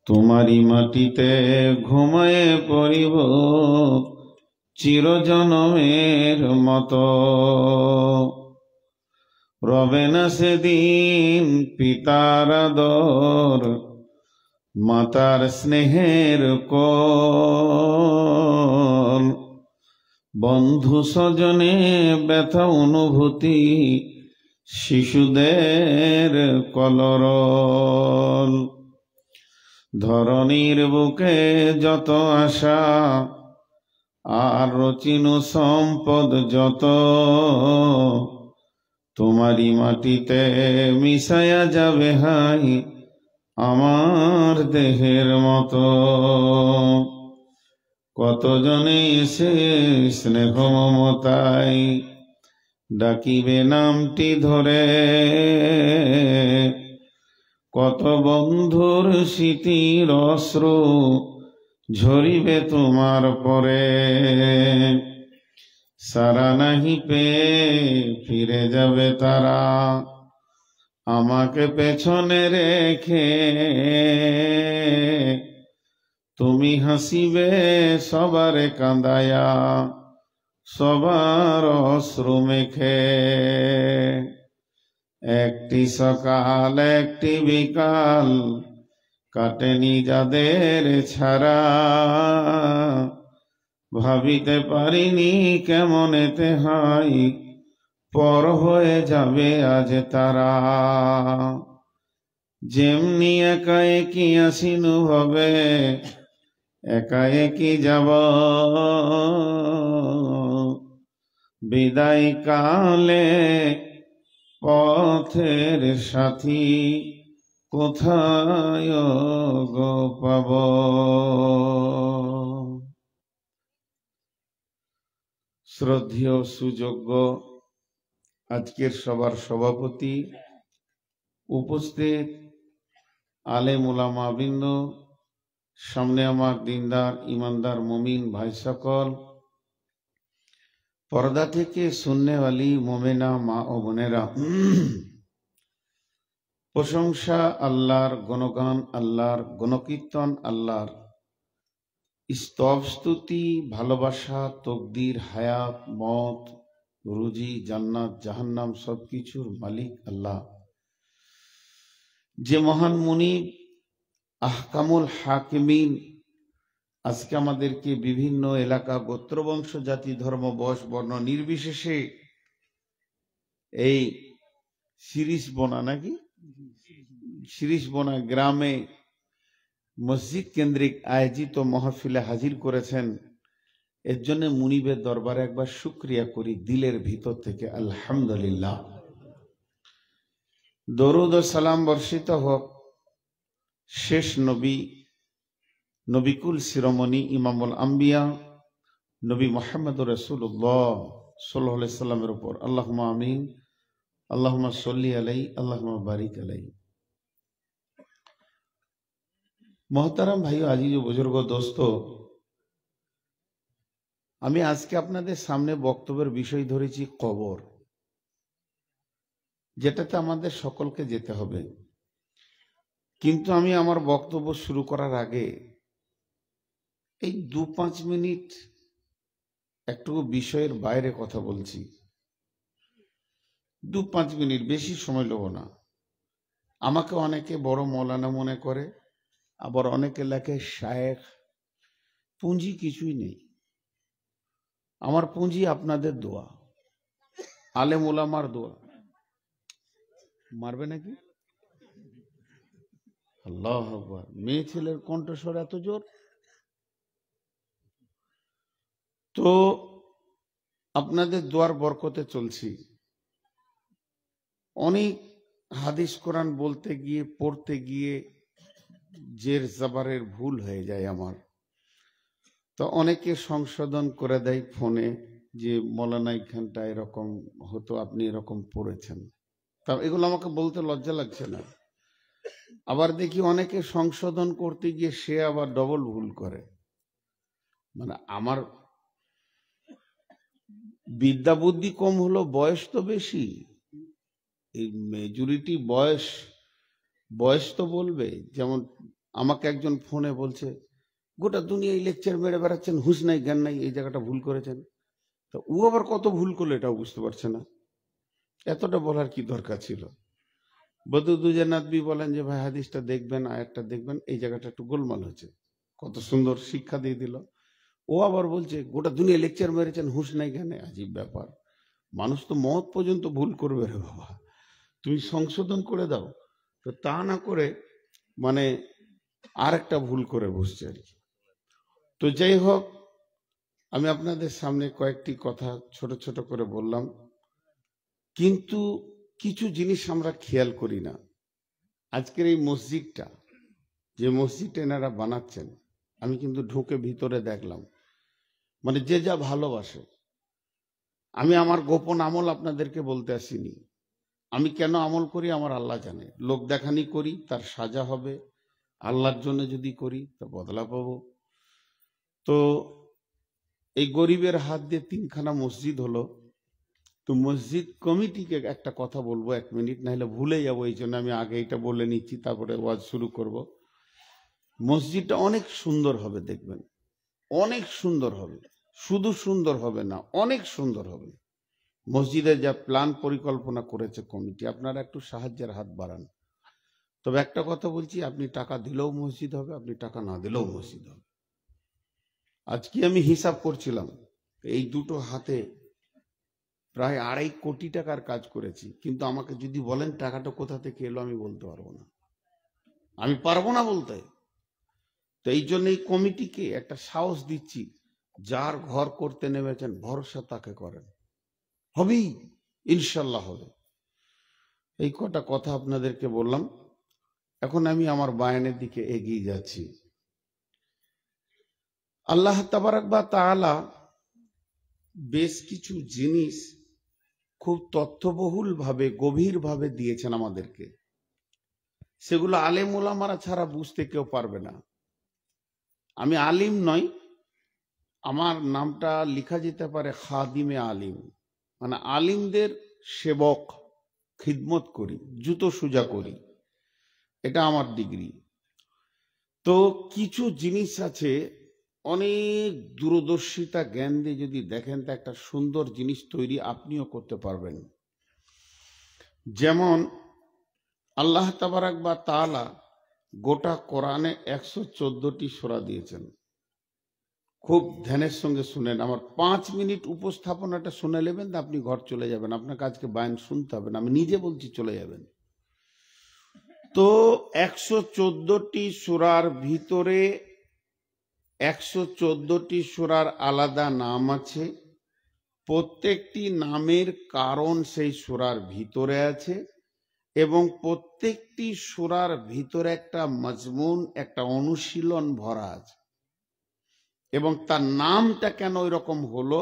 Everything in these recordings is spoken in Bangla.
তোমারি মাটিতে ঘুমায়ে পড়িব চিরজনমের মতো। রবে না সেদিন পিতার আদর, মাতার স্নেহের কোল। বন্ধু স্বজনে ব্যথা অনুভূতি, শিশুদের কলরল। ধরণীর বুকে যত আশা, আর রচিনু সম্পদ যত, তোমারি মাটিতে মিশায়া যাবে হাই আমার দেহের মতো। কতজনে এসে স্নেহ মমতায় ডাকিবে নামটি ধরে, কত বন্ধুর স্মৃতির অশ্রু ঝরিবে তোমার পরে। সারা নাহি পেয়ে ফিরে যাবে তারা, আমাকে পেছনে রেখে। তুমি হাসিবে সবারে কাঁদায়া, সবার অশ্রু মেখে। একটি সকাল একটি বিকাল কাটেনি যাদের ছাড়া, ভাবিতে পারিনি কেমন এতে হয় পর হয়ে যাবে আজ তারা। যেমনি একা একই আসিনু হবে, একা একই যাব। বিদায় কালে পথের সাথী কোথায় গো পাব। শ্রদ্ধেয় সুযোগ্য আজকের সবার সভাপতি, উপস্থিত আলেম ওলামা বৃন্দ, সামনে আমার দিনদার ইমানদার মুমিন ভাই সকল, পর্দা থেকে সুন্নেওয়ালি মোমেনা মা ও বোনেরা, প্রশংসা আল্লাহর, গুণগান আল্লাহর, গুণকীর্তন আল্লাহর, স্তব স্তুতি ভালোবাসা তকদির হায়াত মত রুজি জান্নাত জাহান্নাম সবকিছুর মালিক আল্লাহ। যে মহান মুনিব আহকামুল হাকিমিন আজকে আমাদেরকে বিভিন্ন এলাকা গোত্রবংশ জাতি ধর্ম বয়স বর্ণ নির্বিশেষে এই শিরিষবনা গ্রামে মসজিদ কেন্দ্রিক আয়োজিত মাহফিলে হাজির করেছেন, এর জন্য মুনিবের দরবারে একবার শুকরিয়া করি দিলের ভিতর থেকে আলহামদুলিল্লাহ। দরুদ ও সালাম বর্ষিত হোক শেষ নবী নবিকুল শিরোমণি ইমামুল আম্বিয়া নবী মুহাম্মদ রাসূলুল্লাহ সাল্লাল্লাহু আলাইহি সাল্লামের উপর। আল্লাহুম্মা আমিন, আল্লাহুম্মা সাল্লি আলাইহি, আল্লাহুম্মা বারিক আলাইহি। মোহতারাম ভাই আজিজ ও বুজুর্গ দোস্ত, আমি আজকে আপনাদের সামনে বক্তব্যের বিষয় ধরেছি কবর, যেটাতে আমাদের সকলকে যেতে হবে। কিন্তু আমি আমার বক্তব্য শুরু করার আগে এই 2-5 মিনিট একটু বিষয়ের বাইরে কথা বলছি। 2-5 মিনিট, বেশি সময় নেব না। আমাকে অনেকে বড় মৌলানা মনে করে, আবার অনেকে লেখে শায়েখ। পুঁজি কিছুই নেই, আমার পুঁজি আপনাদের দোয়া, আলেম ওলামার দোয়া। মারবে নাকি? আল্লাহু আকবার। মেয়ে ছেলের কণ্ঠস্বর এত জোর। তো আপনাদের দোয়ার বরকতে চলছি। অনেক হাদিস কোরআন বলতে গিয়ে পড়তে গিয়ে জের জবরের ভুল হয়ে যায় আমার, তো অনেকে সংশোধন করে দেয় ফোনে যে মৌলানা এখানটা এরকম হতো, আপনি এরকম পড়েছেন। তা এগুলো আমাকে বলতে লজ্জা লাগছে না। আবার দেখি অনেকে সংশোধন করতে গিয়ে সে আবার ডবল ভুল করে। মানে আমার বিদ্যা বুদ্ধি কম হলো, বয়স তো বেশি। এই মেজরিটি বয়স বয়স তো বলবে। যেমন আমাকে একজন ফোনে বলছে, গোটা দুনিয়ায় লেকচার মেরে বেড়াচ্ছেন, হুঁশ নাই জ্ঞান নাই, এই জায়গাটা ভুল করেছেন। তো ও আবার কত ভুল করলো এটাও বুঝতে পারছে না। এতটা বলার কি দরকার ছিল? বদরুদ্দোজা নদভী বলেন যে ভাই হাদিসটা দেখবেন, আয়াতটা দেখবেন, এই জায়গাটা একটু গোলমাল হচ্ছে। কত সুন্দর শিক্ষা দিয়ে দিল। ও আবার বলছে গোটা দুনিয়া লেকচার মেরেছেন, হুঁশ নাই জ্ঞানে। আজীব ব্যাপার, মানুষ তো মত পর্যন্ত ভুল করবে রে বাবা, তুমি সংশোধন করে দাও। তো তা না করে মানে আর একটা ভুল করে বসছে আর কি। তো যাই হোক, আমি আপনাদের সামনে কয়েকটি কথা ছোট ছোট করে বললাম, কিন্তু কিছু জিনিস আমরা খেয়াল করি না। আজকের এই মসজিদটা, যে মসজিদটা এনারা বানাচ্ছেন, আমি কিন্তু ঢুকে ভিতরে দেখলাম, মানে যে যা ভালোবাসে। আমি আমার গোপন আমল আপনাদেরকে বলতে আসিনি। আমি কেন আমল করি আমার আল্লাহ জানে। লোক দেখানি করি তার সাজা হবে, আল্লাহর জন্য যদি করি তা বদলা পাবো। তো এই গরিবের হাত দিয়ে 3খানা মসজিদ হলো। তো মসজিদ কমিটিকে একটা কথা বলবো, 1 মিনিট, নাহলে ভুলে যাবো, এই জন্য আমি আগে এটা বলে নিচ্ছি, তারপরে ওয়াজ শুরু করব। মসজিদটা অনেক সুন্দর হবে, দেখবেন অনেক সুন্দর হবে। শুধু সুন্দর হবে না, অনেক সুন্দর হবে। মসজিদের যা প্ল্যান পরিকল্পনা করেছে কমিটি, আপনারা একটু সাহায্যের হাত বাড়ান। তবে একটা কথা বলছি, আপনি টাকা দিলেও মসজিদ হবে, আপনি টাকা না দিলেও মসজিদ হবে। আজকে আমি হিসাব করছিলাম, এই দুটো হাতে প্রায় 2.5 কোটি টাকার কাজ করেছি। কিন্তু আমাকে যদি বলেন টাকাটা কোথা থেকে এলো, আমি বলতে পারবো না, আমি পারবো না বলতে। তো এই জন্য এই কমিটিকে একটা সাহস দিচ্ছি, যার ঘর করতে নেমেছেন ভরসা তাকে করেন, হবেই, ইনশাল্লাহ হবে। এই কটা কথা আপনাদেরকে বললাম। এখন আমি আমার বায়ানের দিকে এগিয়ে যাচ্ছি। আল্লাহ তাবারাক ওয়া তাআলা বেশ কিছু জিনিস খুব তথ্যবহুল ভাবে, গভীর ভাবে দিয়েছেন আমাদেরকে। সেগুলো আলেম ওলামারা ছাড়া বুঝতে কেউ পারবে না। আমি আলিম নই, আমার নামটা লেখা যেতে পারে খাদিমে আলিম, মানে আলিমদের সেবক, খিদমত করি, জুতো সুজা করি, এটা আমার ডিগ্রি। তো কিছু জিনিস আছে, অনেক দূরদর্শিতা জ্ঞান দিয়ে যদি দেখেন তা একটা সুন্দর জিনিস তৈরি আপনিও করতে পারবেন। যেমন আল্লাহ তাবারাক ওয়া তাআলা গোটা কোরআনে 114টি সূরা দিয়েছেন। খুব ধ্যানের সঙ্গে শুনেন, আমার 5 মিনিট উপস্থাপনাটা শুনে নেবেন, আপনি ঘর চলে যাবেন, আপনাকে আজকে বায়ান শুনতে হবে না, আমি নিজে বলছি, চলে যাবেন। তো 114টি সূরার ভিতরে 114টি সূরার আলাদা নাম আছে। প্রত্যেকটি নামের কারণ সেই সূরার ভিতরে আছে, এবং প্রত্যেকটি সূরার ভিতরে একটা মজমুন, একটা অনুশীলন ভরা আছে। এবং তার নামটা কেন ওই রকম হলো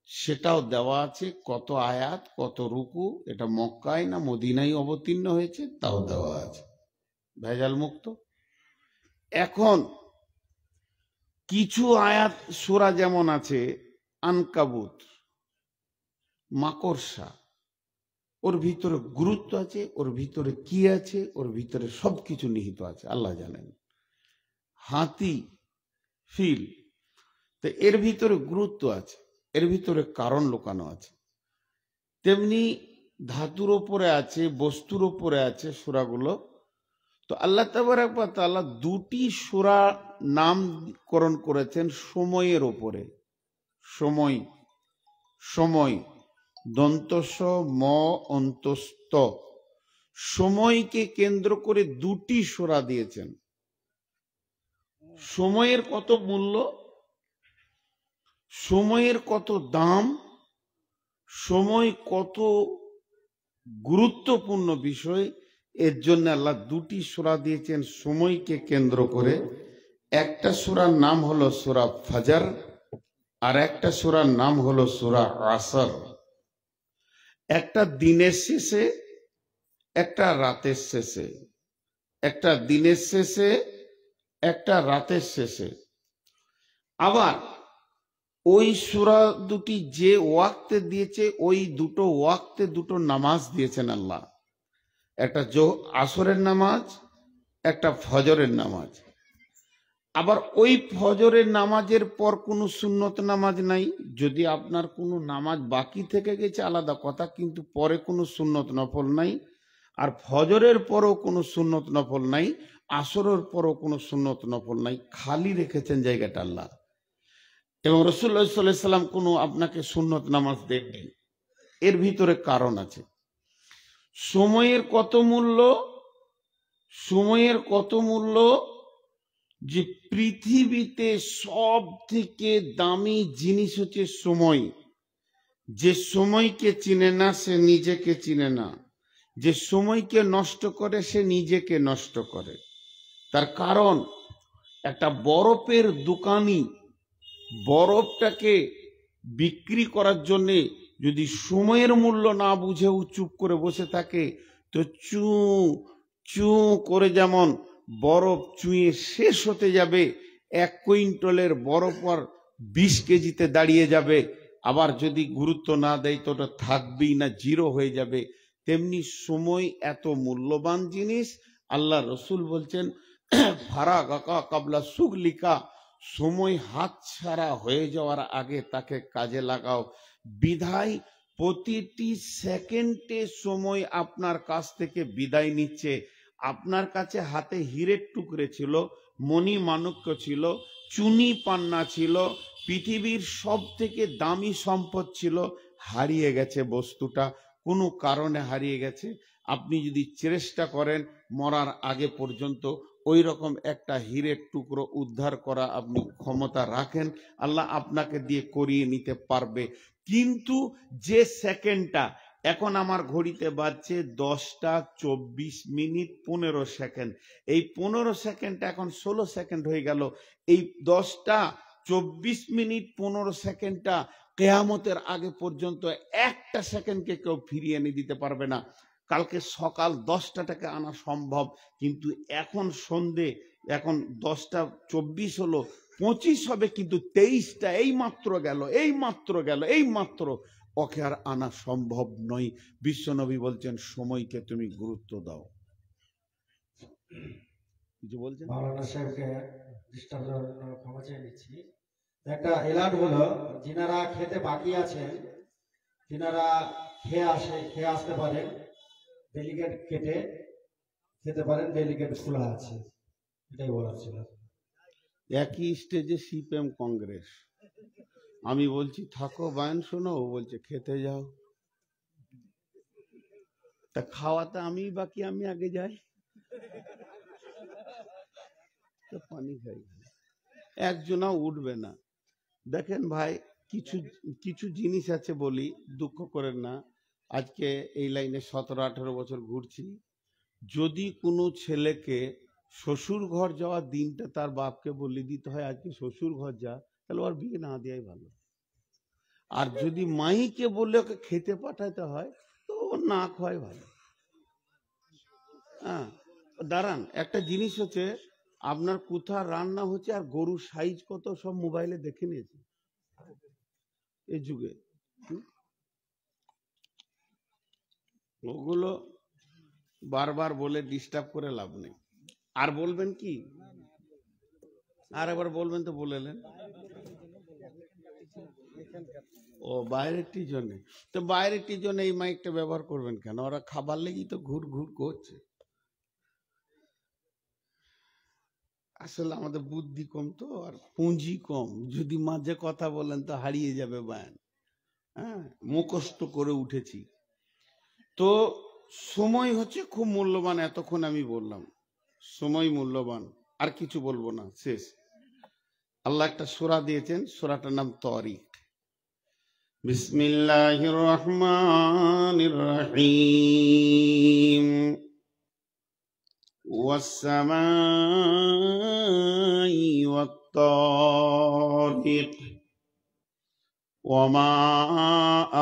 সেটাও দেওয়া আছে, কত আয়াত, কত রুকু, এটা মক্কায় না মদিনায় অবতীর্ণ হয়েছে তাও দেওয়া আছে, ভেজাল মুক্ত। এখন কিছু আয়াত সূরা যেমন আছে আনকাবুত, মাকড়সা, ওর ভিতরে গুরুত্ব আছে, ওর ভিতরে কি আছে, ওর ভিতরে সবকিছু নিহিত আছে, আল্লাহ জানেন। হাতি, ফিল, তো এর ভিতরে গুরুত্ব আছে, এর ভিতরে কারণ লুকানো আছে। তেমনি ধাতুর ওপরে আছে, বস্তুর ওপরে আছে সূরাগুলো। তো আল্লাহ তাবারাক ওয়া তাআলা 2টি সূরা নামকরণ করেছেন সময়ের ওপরে। সময়, সময়, দন্তস ম অন্তস্থ, সময়কে কেন্দ্র করে 2টি সূরা দিয়েছেন। সময়ের কত মূল্য, সময়ের কত দাম, সময় কত গুরুত্বপূর্ণ বিষয়, এর জন্য আল্লাহ 2টি সূরা দিয়েছেন সময়কে কেন্দ্র করে। একটা সূরার নাম হলো সূরা ফজর, আর একটা সূরার নাম হলো সূরা আসর। একটা দিনের শেষে, একটা রাতের শেষে, একটা দিনের শেষে, একটা রাতের শেষে। আবার ওই সূরা দুটি যে ওয়াক্তে দিয়েছে, ওই দুটো ওয়াক্তে দুটো নামাজ দিয়েছেন আল্লাহ। একটা আসরের নামাজ, একটা ফজরের নামাজ। আবার ওই ফজরের নামাজের পর কোনো সুন্নত নামাজ নাই। যদি আপনার কোনো নামাজ বাকি থেকে গেছে আলাদা কথা, কিন্তু পরে কোনো সুন্নত নফল নাই। আর ফজরের পরও কোনো সুন্নত নফল নাই, আসরের পরও কোনো সুন্নত নফল নাই, খালি রেখেছেন জায়গাটা আল্লাহ। এবং রাসূলুল্লাহ সাল্লাল্লাহু আলাইহি ওয়াসাল্লাম কোনো আপনাকে সুন্নত নামাজ দেননি। এর ভিতরে কারণ আছে। সময়ের কত মূল্য, সময়ের কত মূল্য, যে পৃথিবীতে সব থেকে দামি জিনিস হচ্ছে সময়। যে সময়কে চিনে না সে নিজেকে চিনে না, যে সময়কে নষ্ট করে সে নিজেকে নষ্ট করে। তার কারণ একটা বরফের দোকানি বরফটাকে বিক্রি করার জন্যে যদি সময়ের মূল্য না বুঝেও চুপ করে বসে থাকে, তো চু চু করে যেমন বরফ চুঁয়ে শেষ হতে যাবে, 1 কুইন্টালের বরফ আর 20 কেজিতে দাঁড়িয়ে যাবে। আবার যদি গুরুত্ব না দেয় তো ওটা থাকবেই না, জিরো হয়ে যাবে। তেমনি সময় এত মূল্যবান জিনিস। আল্লাহ রসুল বলছেন, ফারাগাকা কাবলা সুগলিকা, সময় হাতছাড়া হয়ে যাওয়ার আগে তাকে কাজে লাগাও। বিধায় প্রতিটি সেকেন্ডে সময় আপনার কাছ থেকে বিদায় নিচ্ছে। আপনার কাছে হাতে হীরের টুকরে ছিল, মণি মাণিক্য ছিল, চুনি পান্না ছিল, পৃথিবীর সব থেকে দামি সম্পদ ছিল, হারিয়ে গেছে বস্তুটা, কোনো কারণে হারিয়ে গেছে। আপনি যদি চেষ্টা করেন মরার আগে পর্যন্ত ওই রকম একটা হীরের টুকরো উদ্ধার করা আপনি ক্ষমতা রাখেন, আল্লাহ আপনাকে দিয়ে করিয়ে নিতে পারবে। কিন্তু যে সেকেন্ডটা এখন আমার ঘড়িতে বাজছে 10টা 24 মিনিট 15 সেকেন্ড, এই 15 সেকেন্ডটা এখন 16 সেকেন্ড হয়ে গেল। এই 10টা 24 মিনিট 15 সেকেন্ডটা কিয়ামতের আগে পর্যন্ত একটা সেকেন্ডকে কেউ ফিরিয়ে এনে দিতে পারবে না। কালকে সকাল 10টাটাকে আনা সম্ভব, কিন্তু এখন সন্ধে, এখন 10টা 24 হলো, 25 হবে, কিন্তু 23টা এই মাত্র গেল, এই মাত্র গেল, এই মাত্র, ওকে আর আনা সম্ভব নয়। বিশ্বনবী বলছেন সময়কে তুমি গুরুত্ব দাও। কিছু বলছেন? মাওলানা সাহেবকে ডিস্টার্ব করার জন্য ক্ষমা চেয়ে নিচ্ছি। একটা এলার্ট হলো, যিনারা খেতে বাকি আছেন তিনারা খেয়ে আসতে পারেন, ডেলিগেট কেটে খেতে পারেন, ডেলিগেট খোলা আছে, এটাই বলার ছিল। একই স্টেজে সিপিএম কংগ্রেস, আমি বলছি থাকো বায়ন শোনো, ও বলছে খেতে যাও। তা খাওয়াতে আমি বাকি, আমি আগে যাই, পানি খাই, একজনা উঠবে না। দেখেন ভাই, কিছু কিছু জিনিস আছে, বলি দুঃখ করেন না। আজকে এই লাইনে 17-18 বছর ঘুরছি। যদি কোনো ছেলেকে শ্বশুর ঘর যাওয়ার দিনটা তার বাপকে বলে দিতে হয় আজকে শ্বশুর ঘর যা, তাহলে ওর বিয়ে না দেওয়াই ভালো। আর যদি মাইকে বললে ওকে খেতে পাঠাতে হয় তো না খাওয়াই ভালো। হ্যাঁ, দাঁড়ান, একটা জিনিস হচ্ছে, আপনার কোথায় রান্না হচ্ছে আর গরুর সাইজ কত সব মোবাইলে দেখে নিয়েছে এই যুগে। ওগুলো বারবার বলে ডিস্টার্ব করে লাভ নেই। আর বলবেন কি, আর একবার বলবেন তো বলেলেন। ও বাইরের জন্য, তো বাইরের জন্য এই মাইকটা ব্যবহার করবেন কেন? ওরা খাবার লেগেই তো ঘুর ঘুর করছে। আসলে আমাদের বুদ্ধি কম তো, আর পুঁজি কম। যদি মাঝে কথা বলেন তো হারিয়ে যাবে বায়ান। হ্যাঁ, মুখস্থ করে উঠেছি তো। সময় হচ্ছে খুব মূল্যবান, এতক্ষণ আমি বললাম সময় মূল্যবান, আর কিছু বলবো না, শেষ। আল্লাহ একটা সূরা দিয়েছেন, সূরাটার নাম তারিক। বিসমিল্লাহির রহমানির রহিম। ওয়াস-সামাই ওয়াত-তারিক ওয়ামা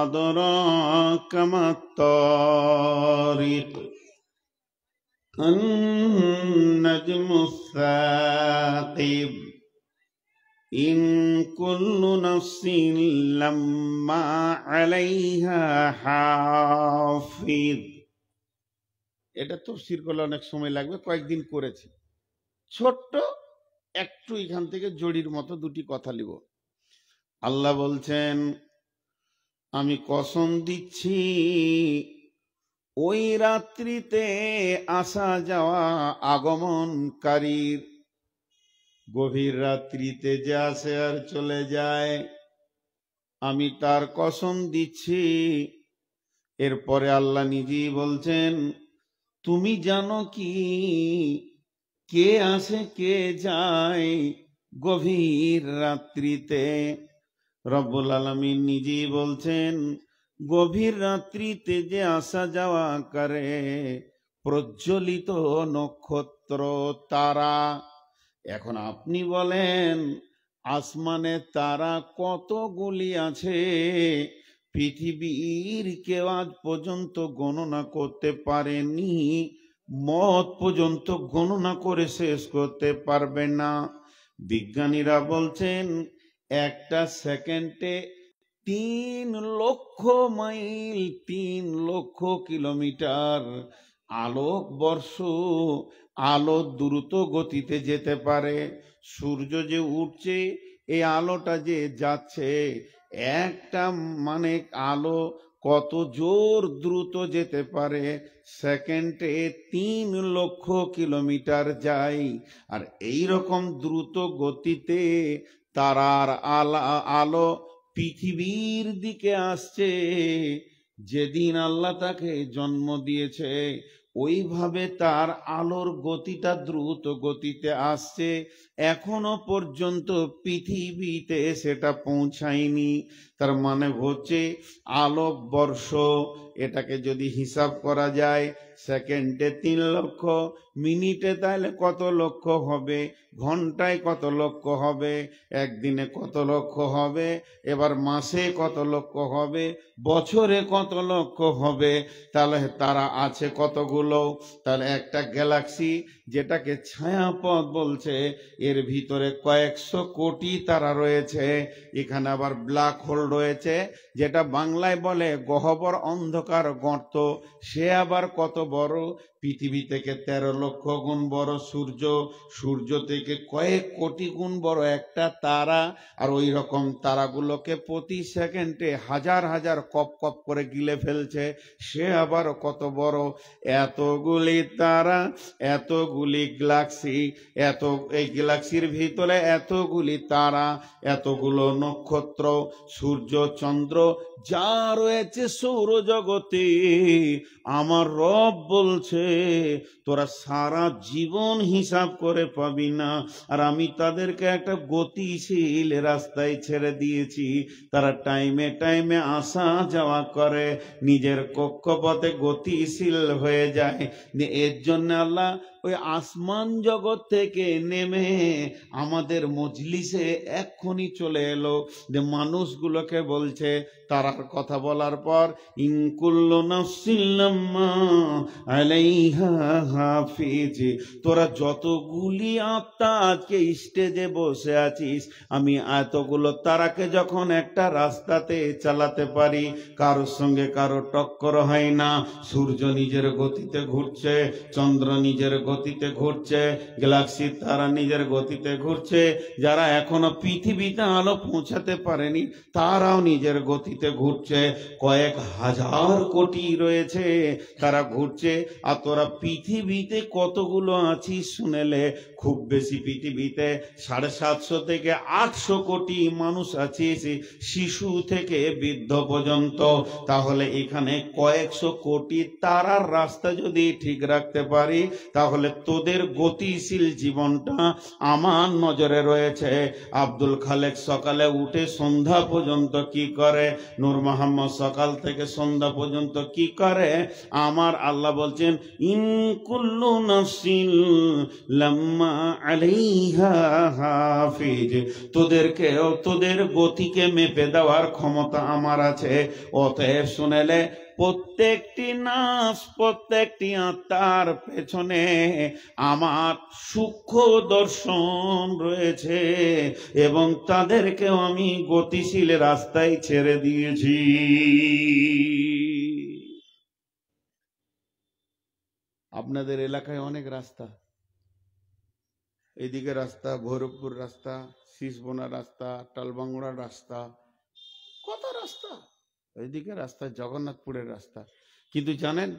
আদরাকা মাত-তারিক আন-নাজমুস সাকিব ইন কুল্লু নাফসিন লাম্মা আলাইহা হাফিজ। এটা তফসির করলে অনেক সময় লাগবে, কয়েকদিন করেছি। ছোট্ট একটু এখান থেকে জড়ির মতো দুটি কথা লিব। আল্লাহ বলছেন, আমি কসম দিচ্ছি ওই রাত্রিতে আসা যাওয়া আগমনকারীর, গভীর রাত্রিতে যে আসে আর চলে যায়, আমি তার কসম দিচ্ছি। এরপরে আল্লাহ নিজেই বলছেন, তুমি জানো কি কে আসে কে যায় গভীর রাত্রিতে? রব্বুল আলামিন নিজেই বলছেন, গভীর রাত্রিতে যে আসা যাওয়া করে প্রজ্বলিত নক্ষত্র তারা। এখন আপনি বলেন, আসমানে তারা কতগুলি আছে পৃথিবীর কেউ আজ পর্যন্ত গণনা করতে পারেনি, মত পর্যন্ত গণনা করে শেষ করতে পারবে না। বিজ্ঞানীরা বলছেন একটা সেকেন্ডে 3 লক্ষ মাইল, 3 লক্ষ কিলোমিটার আলোক বর্ষ আলো দ্রুত গতিতে যেতে পারে। সূর্য যে উঠছে, এই আলোটা যে যাচ্ছে, একটা মানে আলো কত জোর দ্রুত যেতে পারে, সেকেন্ডে 3 লক্ষ কিলোমিটার যায়। আর এই রকম দ্রুত গতিতে তারার আলো পৃথিবীর দিকে আসছে। যেদিন আল্লাহ তাকে জন্ম দিয়েছে ওইভাবে তার আলোর গতিটা দ্রুত গতিতে আসছে, এখনো পর্যন্ত পৃথিবীতে সেটা পৌঁছায়নি। তার মানে হচ্ছে আলোক বর্ষ, এটাকে যদি হিসাব করা যায় সেকেন্ডে 3 লক্ষ, মিনিটে তাহলে কত লক্ষ হবে, ঘন্টায় কত লক্ষ হবে, একদিনে কত লক্ষ হবে, এবার মাসে কত লক্ষ হবে, বছরে কত লক্ষ হবে, তাহলে তারা আছে কতগুলো। তাহলে একটা গ্যালাক্সি যেটাকে ছায়াপথ বলছে, এর ভিতরে কয়েকশো কোটি তারা রয়েছে। এখানে আবার ব্ল্যাক হোল রয়েছে, যেটা বাংলায় বলে গহ্বর অন্ধকার গর্ত। সে আবার কত বড়, পৃথিবী থেকে 13 লক্ষ গুণ বড় সূর্য, সূর্য থেকে কয়েক কোটি গুণ বড় একটা তারা। আর ওই রকম তারাগুলোকে প্রতি সেকেন্ডে হাজার হাজার কপ কপ করে গিলে ফেলছে, সে আবার কত বড়। এতগুলি তারা, এতগুলি গ্যালাক্সি, এই গ্যালাক্সির ভিতরে এতগুলি তারা, এতগুলো নক্ষত্র, সূর্য চন্দ্র যা রয়েছে সৌরজগতে, আমার রব বলছে তোরা সারা জীবন হিসাব করে পাবি না। আর আমি তাদেরকে একটা গতিশীল রাস্তায় ছেড়ে দিয়েছি, তারা টাইমে টাইমে আসা যাওয়া করে, নিজের কক্ষপথে গতিশীল হয়ে যায়। এর জন্য আল্লাহ ওই আসমান জগৎ থেকে নেমে আমাদের মজলিসে এক্ষুনি চলে এলো, যে মানুষগুলোকে বলছে তারার কথা বলার পর, ইনকুল্লু নাফসিন লাম্মা আলাইহা হাফিজ, তোরা যতগুলি আত্মা আজকে স্টেজে বসে আছিস, আমি এতগুলো তারাকে যখন একটা রাস্তাতে চালাতে পারি, কারোর সঙ্গে কারো টক্কর হয় না। সূর্য নিজের গতিতে ঘুরছে, চন্দ্র নিজের গতিতে ঘুরছে, গ্যালাক্সি তারা নিজের গতিতে ঘুরছে, যারা এখনো পৃথিবীতে আলো পৌঁছাতে পারেনি তারাও নিজের গতিতে ঘুরছে। কয়েক হাজার কোটি রয়েছে, তারা ঘুরছে। আর তোরা পৃথিবীতে কতগুলো আছিস শুনেলে, খুব বেশি পৃথিবীতে 750 থেকে 800 কোটি মানুষ আছিস, শিশু থেকে বৃদ্ধ পর্যন্ত। তাহলে এখানে কয়েকশো কোটি তারার রাস্তা যদি ঠিক রাখতে পারি, তাহলে তোদের গতিশীল জীবনটা আমার নজরে রয়েছে। আব্দুল খালেক সকালে উঠে সন্ধ্যা পর্যন্ত কি করে, নূর মোহাম্মদ সকাল থেকে সন্ধ্যা পর্যন্ত কি করে, আমার আল্লাহ বলছেন ইন কুল্লু নাফসিন লাম্মা আলাইহা হাফিজ, তোদেরকেও তোদের গতিকে মেপে দেওয়ার ক্ষমতা আমার আছে। অতএব শুনেলে প্রত্যেকটি নাস, প্রত্যেকটি আত্মার পেছনে আমার সূক্ষ্ম দর্শন রয়েছে, এবং তাদেরকেও আমি গতিশীল রাস্তায় ছেড়ে দিয়েছি। আপনাদের এলাকায় অনেক রাস্তা, এইদিকে রাস্তা, ভৈরবপুর রাস্তা, শীষবোনা রাস্তা, টালবাংলার রাস্তা, কত রাস্তা, এইদিকে রাস্তা, জগন্নাথপুরের রাস্তা। কিন্তু জানেন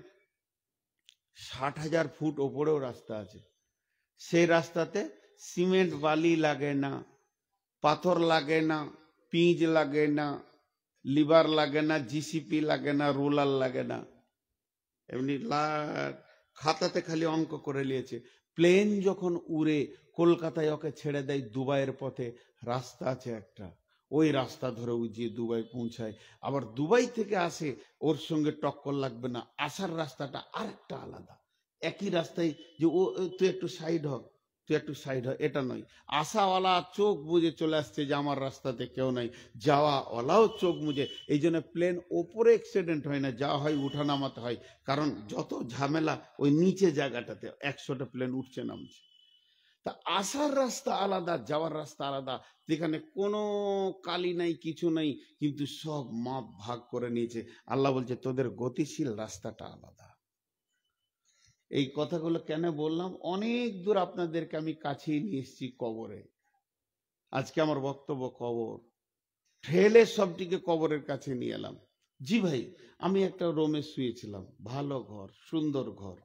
60,000 ফুট ওপরেও রাস্তা আছে। সেই রাস্তাতে সিমেন্ট বালি লাগে না, পাথর লাগে না, পিচ লাগে না, লিভার লাগে না, জিসিপি লাগে না, রোলার লাগে না, এমনি খাতাতে খালি অঙ্ক করে নিয়েছে। প্লেন যখন উড়ে কলকাতায় ওকে ছেড়ে দেয় দুবাইয়ের পথে, রাস্তা আছে একটা, ওই রাস্তা ধরে উজিয়ে দুবাই পৌঁছায়। আবার দুবাই থেকে আসে, ওর সঙ্গে টক্কর লাগবে না, আসার রাস্তাটা আরেকটা আলাদা। একই রাস্তায় যে ও তুই একটু সাইড হ, তুই একটু সাইড হ, এটা নয়। আসাওয়ালা চোখ বুঝে চলে আসছে যে আমার রাস্তাতে কেউ নাই, যাওয়াওয়ালাও চোখ মুজে। এই জন্য প্লেন ওপরে অ্যাক্সিডেন্ট হয় না, যাওয়া হয় উঠা নামাতে হয়, কারণ যত ঝামেলা ওই নিচে জায়গাটাতে 100টা প্লেন উঠছে নামছে। তা আসার রাস্তা আলাদা, যাওয়ার রাস্তা আলাদা, যেখানে কোনো কালি নাই, কিছু নাই, কিন্তু সব মাপ ভাগ করে নিয়েছে। আল্লাহ বলছে তোদের গতিশীল রাস্তাটা আলাদা। এই কথাগুলো কেন বললাম, অনেক দূর আপনাদেরকে আমি কাছেই নিয়ে এসেছি কবরে। আজকে আমার বক্তব্য কবর, ঠেলে সবটিকে কবরের কাছে নিয়ে এলাম। জি ভাই, আমি একটা রুমে শুয়েছিলাম, ভালো ঘর, সুন্দর ঘর।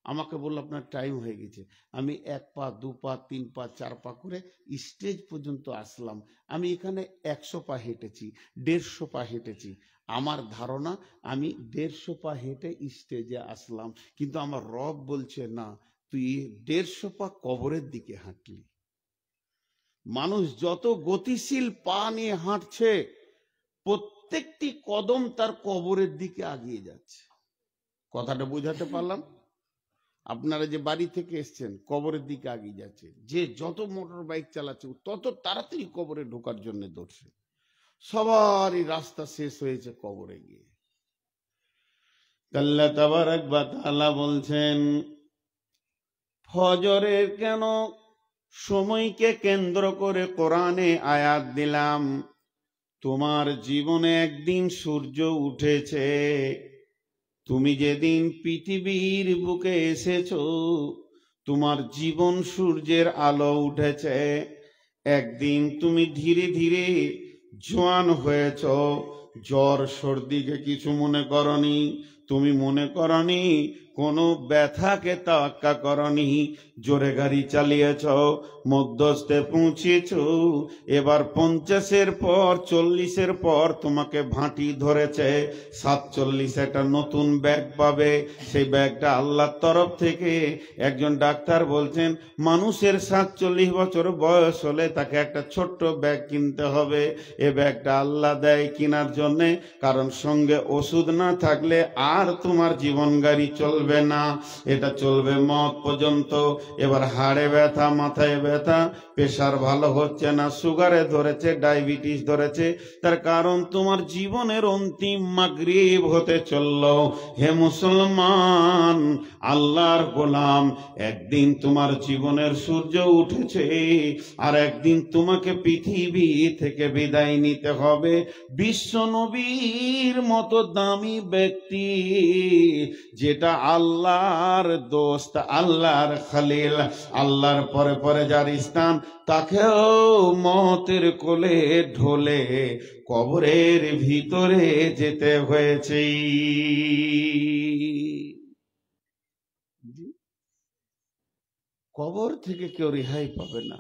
আমাকে বললো আপনার টাইম হয়ে গেছে। আমি 1 পা 2 পা 3 পা 4 পা করে স্টেজ পর্যন্ত আসলাম। আমি এখানে 100 পা হেঁটেছি, 150 পা হেঁটেছি। আমার ধারণা আমি 150 পা হেঁটে স্টেজে আসলাম, কিন্তু আমার রব বলছে না, তুই 150 পা কবরের দিকে হাঁটলি। মানুষ যত গতিশীল পা নিয়ে হাঁটছে, প্রত্যেকটি কদম তার কবরের দিকে আগিয়ে যাচ্ছে। কথাটা বোঝাতে পারলাম? আপনারা যে বাড়ি থেকে এসছেন, কবরের দিকে আগিয়ে যাচ্ছে। যে যত মোটর বাইক চালাচ্ছে তত তাড়াতাড়ি কবরে ঢোকার জন্য দৌড়ছে। সবারই রাস্তা শেষ হয়েছে কবরে গিয়ে। আল্লাহ তাবারক ওয়া তাআলা বলছেন, ফজরের কেন সময়কে কেন্দ্র করে কোরআনে আয়াত দিলাম। তোমার জীবনে একদিন সূর্য উঠেছে, তুমি যেদিন পৃথিবীর বুকে এসেছো, তোমার জীবন সূর্যের আলো উঠেছে। একদিন তুমি ধীরে ধীরে জোয়ান হয়েছ, জ্বর সর্দিকে কিছু মনে করনি, তুমি মনে করনি, কোনো ব্যথাকে তোয়াক্কা করনি, জোরে গাড়ি চালিয়েছ, মধ্যস্থে পৌঁছেছ। এবার 50-এর পর 40-এর পর তোমাকে ভাঁটি ধরেছে, 47 একটা নতুন ব্যাগ পাবে। সেই ব্যাগটা আল্লাহর তরফ থেকে। একজন ডাক্তার বলছেন মানুষের 47 বছর বয়স হলে তাকে একটা ছোট্ট ব্যাগ কিনতে হবে। এ ব্যাগটা আল্লাহ দেয় কেনার জন্যে, কারণ সঙ্গে ওষুধ না থাকলে আর তোমার জীবন গাড়ি চলবে না, এটা চলবে মত পর্যন্ত। এবার হাড়ে ব্যথা, মাথায় ব্যথা, প্রেশার ভালো হচ্ছে না, সুগারে ধরেছে, ডায়াবেটিস ধরেছে, তার কারণ তোমার জীবনের অন্তিম মাগরিব হতে চলল। হে মুসলমান, আল্লাহর গোলাম, একদিন তোমার জীবনের সূর্য উঠেছে, আর একদিন তোমাকে পৃথিবী থেকে বিদায় নিতে হবে। বিশ্ব নবীর মতো দামি ব্যক্তি, যেটা আল্লাহর দোস্ত, আল্লাহর খলিল, আল্লাহর পরে পরে যার স্থান, তাকেও মতের কোলে ঢলে কবরের ভিতরে যেতে হয়েছে। কবর থেকে কেউ রেহাই পাবে না।